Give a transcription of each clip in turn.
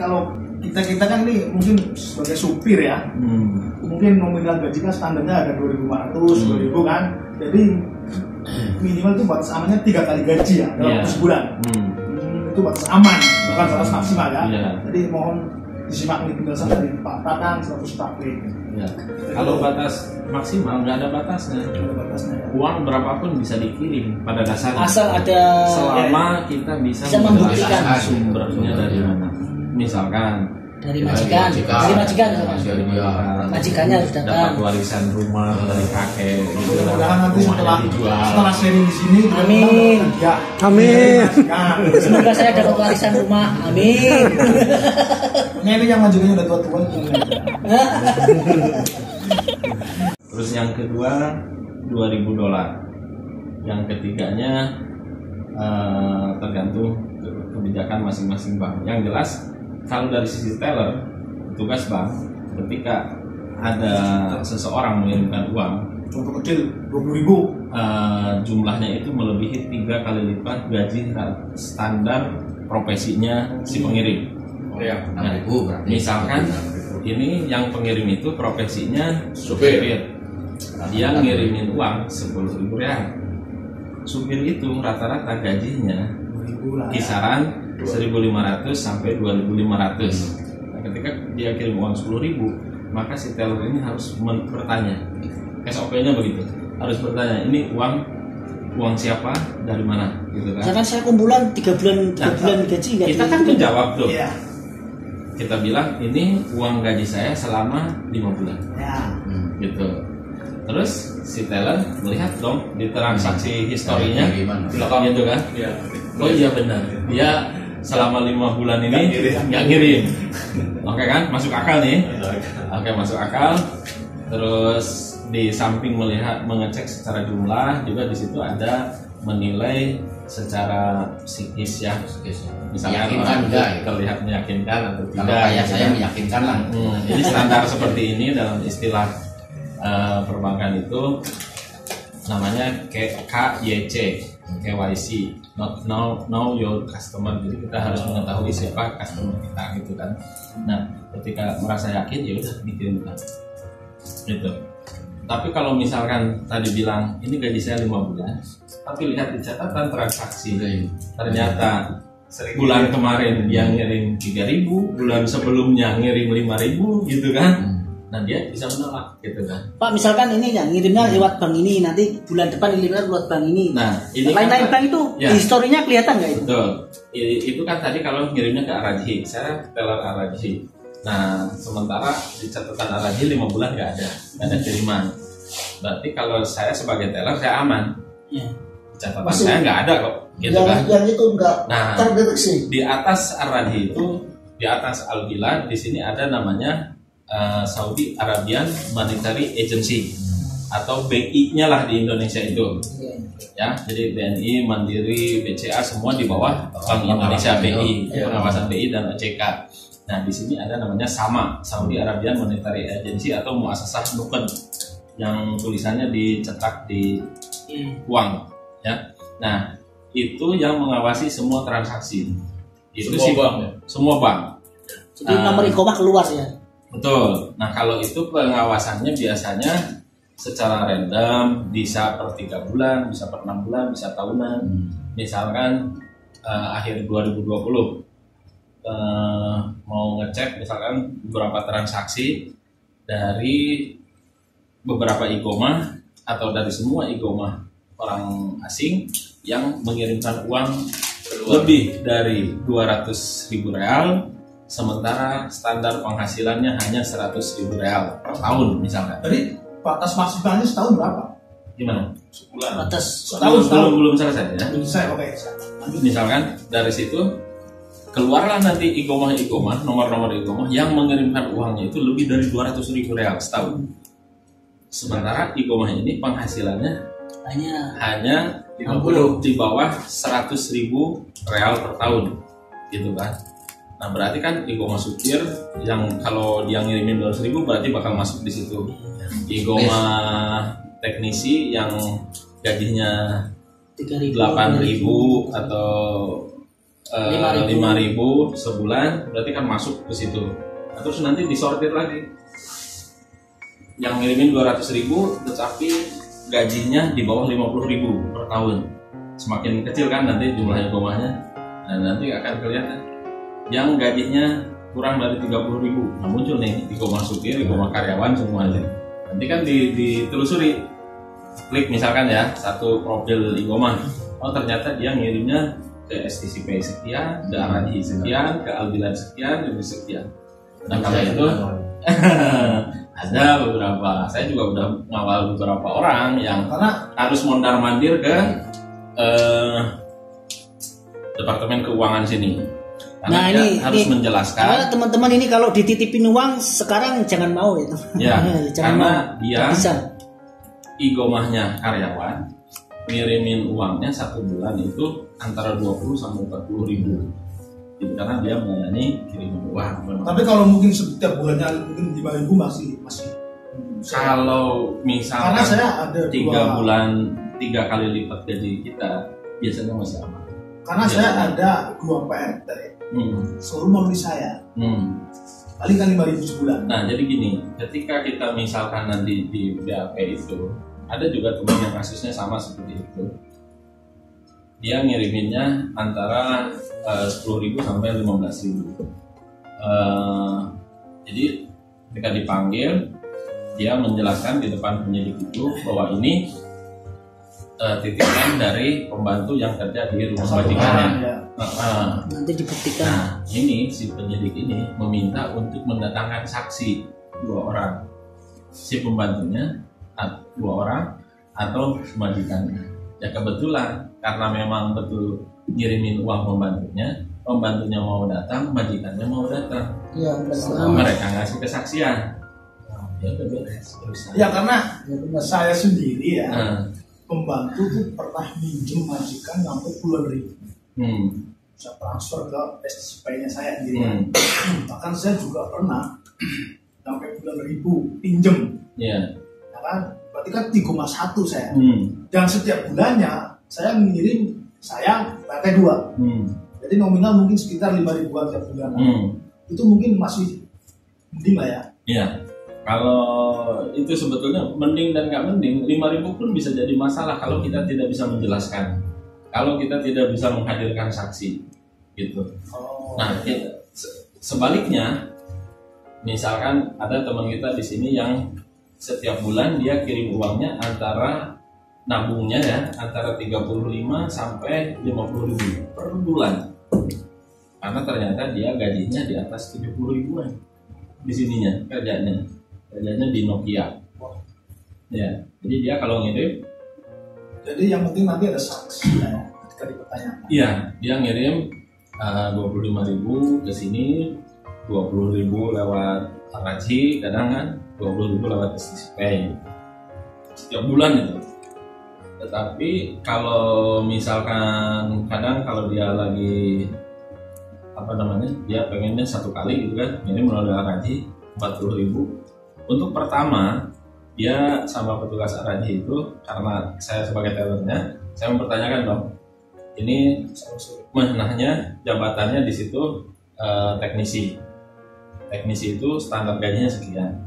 kalau kita kan nih mungkin sebagai supir ya, mungkin nominal gaji kan standarnya ada 2.500, 2.000 kan, jadi minimal itu batas amannya 3 kali gaji ya dalam sebulan. Itu batas aman, bukan batas maksimal ya. Jadi mohon disimak nih penjelasan dari Pak Tatang selaku stafik. Kalau batas maksimal nggak ada batasnya. Uang berapapun bisa dikirim pada dasarnya. Asal ada selama kita bisa membuktikan sumbernya dari mana. Misalkan dari majikan, majikannya harus datang. Dapat warisan rumah dari kakek. Mudah-mudahan nanti setelah sharing di sini, amin. Amin. Semoga saya dapat warisan rumah, amin. Ini yang majikannya udah tua-tua. Terus yang kedua $2.000. Yang ketiganya tergantung kebijakan masing-masing bank. Yang jelas kalau dari sisi teller, tugas bank ketika ada seseorang mengirimkan uang, contoh kecil 20.000, jumlahnya itu melebihi 3 kali lipat gaji standar profesinya si pengirim. Nah, misalkan ini yang pengirim itu profesinya supir, dia ngirimin uang 10.000 real. Supir itu rata-rata gajinya kisaran 1.500 sampai 2.500. Nah, ketika dia kirim uang 10.000, maka si teller ini harus bertanya. SOP-nya begitu. Harus bertanya, ini uang siapa, dari mana, gitu kan? Jangan saya kumpulan 3 bulan gaji. Kita kan menjawab tuh. Kita bilang ini uang gaji saya selama 5 bulan. Gitu. Terus si teller melihat dong di transaksi historinya, gitu kan? Oh iya benar. Dia selama 5 bulan ini nggak ngirim. Oke kan, masuk akal nih. Oke, masuk akal. Terus di samping mengecek secara jumlah, juga di situ ada menilai secara psikis ya. Misalnya terlihat meyakinkan atau tidak. Kalau kayak saya meyakinkan lah. Jadi standar seperti ini dalam istilah perbankan itu namanya KYC. KYC, not know your customer. Jadi kita harus mengetahui siapa customer kita, gitu kan. Nah, ketika merasa yakin ya udah dikirimkan. Gitu. Tapi kalau misalkan tadi bilang ini gaji saya 5 bulan, tapi lihat di catatan transaksi, ternyata bulan kemarin dia ngirim 3.000, bulan sebelumnya ngirim 5.000, gitu kan. Nah, dia bisa menolak, gitu kan. Pak, misalkan ini ya ngirimnya lewat bank ini, nanti bulan depan ngirimnya lewat bank ini. Nah, ini lain-lain bank itu historinya kelihatan nggak itu? Betul. Itu kan tadi kalau ngirimnya ke Araji, saya teller Araji. Nah, sementara di catatan Araji 5 bulan nggak ada kiriman. Berarti kalau saya sebagai teller saya aman. Catatan saya nggak ada kok, gitu kan. Yang itu nggak terdeteksi. Di atas Araji itu, di atas Al-Bilad, di sini ada namanya Saudi Arabian Monetary Agency atau BI-nya lah di Indonesia itu. Ya, jadi BNI, Mandiri, BCA semua di bawah Bank Indonesia, BI, pengawasan BI dan OJK. Nah, di sini ada namanya SAMA, Saudi Arabian Monetary Agency atau Muassasah Nuqad, yang tulisannya dicetak di uang, ya. Nah, itu yang mengawasi semua transaksi. Itu semua bank. Jadi nomor iqomah keluar ya. Betul. Nah, kalau itu pengawasannya biasanya secara random, bisa per 3 bulan, bisa per 6 bulan, bisa tahunan. Misalkan akhir 2020 mau ngecek misalkan beberapa transaksi dari beberapa iqomah atau dari semua iqomah orang asing yang mengirimkan uang lebih dari 200.000 real, sementara standar penghasilannya hanya 100.000 real per tahun misalkan. Jadi batas maksimalnya setahun berapa? Gimana? Sebulan. Batas setahun belum selesai ya. Selesai, oke. Misalkan dari situ keluarlah nanti iqomah, nomor-nomor iqomah yang mengirimkan uangnya itu lebih dari 200.000 real setahun. Sementara iqomah ini penghasilannya hanya 50 di bawah 100.000 real per tahun, gitu kan. Nah, berarti kan iqomah supir yang kalau dia ngirimin 200.000 berarti bakal masuk di situ. Iqomah teknisi yang gajinya 8.000 atau 5.000 sebulan, berarti kan masuk ke situ. Nah, terus nanti disortir lagi. Yang ngirimin 200.000 tetapi gajinya di bawah 50.000 per tahun. Semakin kecil kan nanti jumlah igomahnya. Nah, nanti akan kelihatan. Yang gajinya kurang dari 30.000. Nah, muncul nih igomah supir, igomah karyawan semuanya. Nanti kan ditelusuri. Klik misalkan ya, satu profil igomah. Oh, ternyata dia ngirimnya ke STCP sekian, ke Araji sekian, ke Albilan sekian, dan sekian. Nah, kalau itu ada beberapa, saya juga udah ngawal beberapa orang yang harus mondar-mandir ke Departemen Keuangan sini. Karena nah, ini harus menjelaskan. Teman-teman ini kalau dititipin uang sekarang jangan mau itu. Ya, jangan karena dia igomahnya karyawan, ngirimin uangnya 1 bulan itu antara 20 sampai 40.000. Karena dia melayani kiriman uang. Tapi kalau mungkin setiap bulannya mungkin 5.000 masih. Kalau misalnya karena saya ada 3 bulan 3 kali lipat gaji kita, biasanya masih aman. Karena saya ada 2 PRT, seluruh membeli saya, paling kan 5.000 sebulan. Nah, jadi gini, ketika kita misalkan nanti di BAP itu, ada juga teman yang kasusnya sama seperti itu. Dia ngiriminnya antara 10.000 sampai 15.000. Jadi ketika dipanggil, dia menjelaskan di depan penyidik itu bahwa ini titipan dari pembantu yang kerja di rumah majikannya. Nanti dibuktikan. Nah, ini si penyidik ini meminta untuk mendatangkan saksi 2 orang, si pembantunya 2 orang atau majikannya. Ya kebetulan karena memang betul ngirimin uang pembantunya mau datang, majikannya mau datang. Iya, mereka ngasih kesaksian. Ya udah beres. Ya karena saya sendiri ya, pembantu tuh pernah minjem majikan sampai puluhan ribu. Saya transfer ke STCP-nya saya sendiri. Bahkan saya juga pernah sampai puluhan ribu pinjem. Iya. Ya kan? Berarti kan 3,1 saya. Dan setiap bulannya saya mengirim saya PT 2. Jadi nominal mungkin sekitar 5.000-an tiap bulan. Itu mungkin masih mending lah ya. Iya. Kalau itu sebetulnya mending dan nggak mending, 5.000 pun bisa jadi masalah kalau kita tidak bisa menjelaskan, kalau kita tidak bisa menghadirkan saksi, gitu. Nah, sebaliknya, misalkan ada teman kita di sini yang setiap bulan dia kirim uangnya antara nabungnya ya antara 35 sampai 50.000 per bulan, karena ternyata dia gajinya di atas 70.000-an di sininya kerjanya di Nokia. Ya, jadi dia kalau ngirim, jadi yang penting nanti ada saksi ya ketika dipertanyakan. Iya, dia ngirim 25.000 ke sini, 20.000 lewat Araji, kadang kan 20.000 lewat STCP setiap bulan itu. Tetapi kalau misalkan kadang kalau dia lagi dia pengennya 1 kali gitu kan, ini melalui Araji 40.000. Untuk pertama, dia sama petugas Araji itu, karena saya sebagai tellernya, saya mempertanyakan dong, ini menahnya jabatannya di situ teknisi itu standar gajinya sekian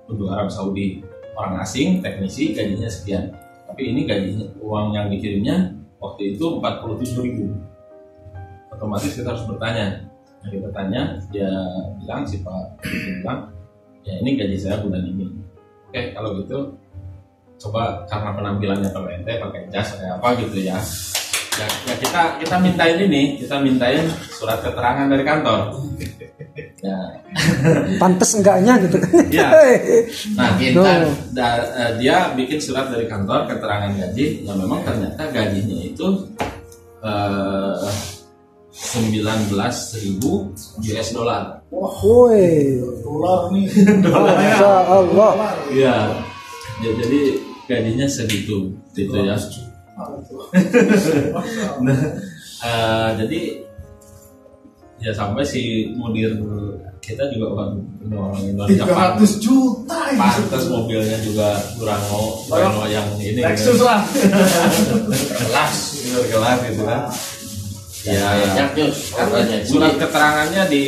untuk Arab Saudi, orang asing teknisi gajinya sekian, tapi ini gajinya uang yang dikirimnya waktu itu 47.000. Otomatis kita harus bertanya. Nah, kita tanya, dia bilang, si Pak bilang, ya ini gaji saya bulan ini. Oke, kalau gitu coba karena penampilannya terlente pakai jas kayak apa gitu ya. Ya kita mintain surat keterangan dari kantor. Ya. Pantes enggaknya gitu kan. Ya. Nah, dia bikin surat dari kantor keterangan gaji, yang memang ternyata gajinya itu 19.000 US dollar. Wah, woi. Dolar nih. Masya Allah. Iya. Jadi gajinya segitu, gitu ya. Jadi ya sampai si mudir kita juga orang Indonesia 300 juta. Pantes mobilnya juga Durango yang ini. Lexus lah. Kelas gitu kan. Ya, surat keterangannya di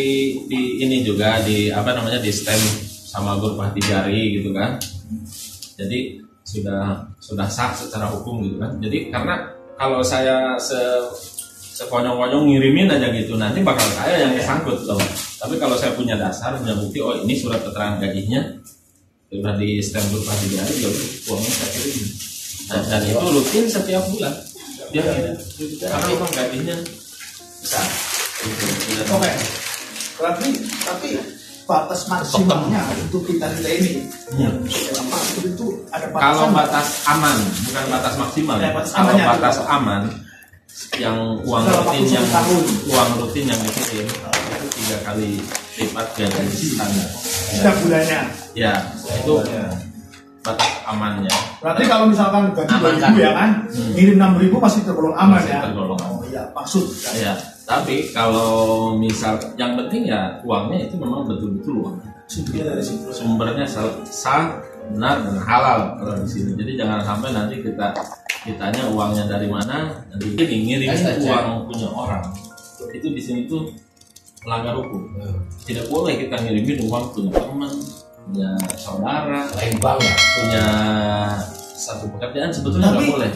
ini juga di apa namanya di stem sama berupa di jari gitu kan. Jadi sudah sah secara hukum gitu kan. Jadi karena kalau saya sekonyong-konyong ngirimin aja gitu nanti bakal saya yang kesangkut loh. Tapi kalau saya punya dasar, punya bukti, oh ini surat keterangan gajinya sudah di stem berupa di jari, ya uangnya saya kirim. Dan itu rutin setiap bulan. Ya, karena memang gajinya besar. Oke. Berarti tapi batas maksimalnya untuk kita ini apa itu ada batasan? Kalau batas aman, bukan batas maksimal ya. Kalau batas aman yang uang rutin yang dikirim itu 3 kali lipat gaji standar. Setiap bulannya. Ya, itu batas amannya. Berarti kalau misalkan gaji 2.000 ya kan, ngirim 6.000 masih tergolong aman masih ya. Tergolong. Oh iya, maksud. Ya, tapi kalau misal yang penting ya uangnya itu memang betul-betul uang. Sumbernya sah, benar dan halal kalau di sini. Jadi jangan sampai nanti kitanya uangnya dari mana, nanti ngirim uang punya orang. Itu di sini tuh melanggar hukum. Tidak boleh kita ngirimin uang punya teman, punya saudara, lain bank ya, punya satu pekerjaan sebetulnya nggak boleh.